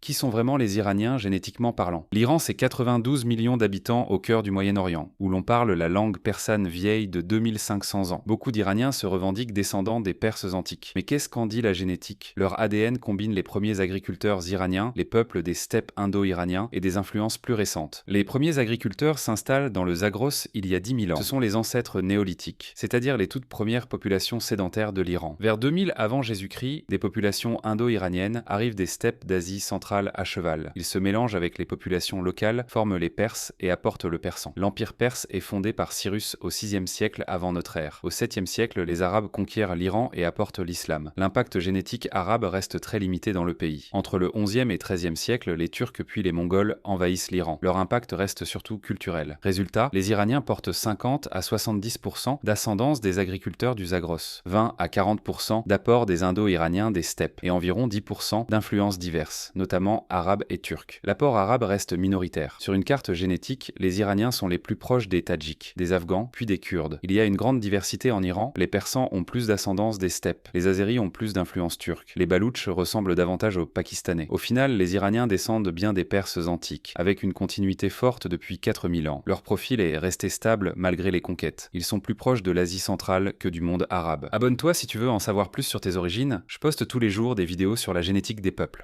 Qui sont vraiment les Iraniens génétiquement parlant? L'Iran, c'est 92 millions d'habitants au cœur du Moyen-Orient, où l'on parle la langue persane vieille de 2500 ans. Beaucoup d'Iraniens se revendiquent descendants des Perses antiques. Mais qu'est-ce qu'en dit la génétique? Leur ADN combine les premiers agriculteurs iraniens, les peuples des steppes indo-iraniens et des influences plus récentes. Les premiers agriculteurs s'installent dans le Zagros il y a 10 000 ans. Ce sont les ancêtres néolithiques, c'est-à-dire les toutes premières populations sédentaires de l'Iran. Vers 2000 avant Jésus-Christ, des populations indo-iraniennes arrivent des steppes d'Asie centrale à cheval. Ils se mélangent avec les populations locales, forment les Perses et apportent le persan. L'empire perse est fondé par Cyrus au VIe siècle avant notre ère. Au 7e siècle, les Arabes conquièrent l'Iran et apportent l'islam. L'impact génétique arabe reste très limité dans le pays. Entre le 11e et 13e siècle, les Turcs puis les Mongols envahissent l'Iran. Leur impact reste surtout culturel. Résultat, les Iraniens portent 50 à 70% d'ascendance des agriculteurs du Zagros, 20 à 40% d'apport des Indo-Iraniens des steppes et environ 10% d'influences diverses, notamment arabes et turcs. L'apport arabe reste minoritaire. Sur une carte génétique, les Iraniens sont les plus proches des Tadjiks, des Afghans, puis des Kurdes. Il y a une grande diversité en Iran. Les Persans ont plus d'ascendance des steppes. Les Azéris ont plus d'influence turque. Les Baloutches ressemblent davantage aux Pakistanais. Au final, les Iraniens descendent bien des Perses antiques, avec une continuité forte depuis 4000 ans. Leur profil est resté stable malgré les conquêtes. Ils sont plus proches de l'Asie centrale que du monde arabe. Abonne-toi si tu veux en savoir plus sur tes origines. Je poste tous les jours des vidéos sur la génétique des peuples.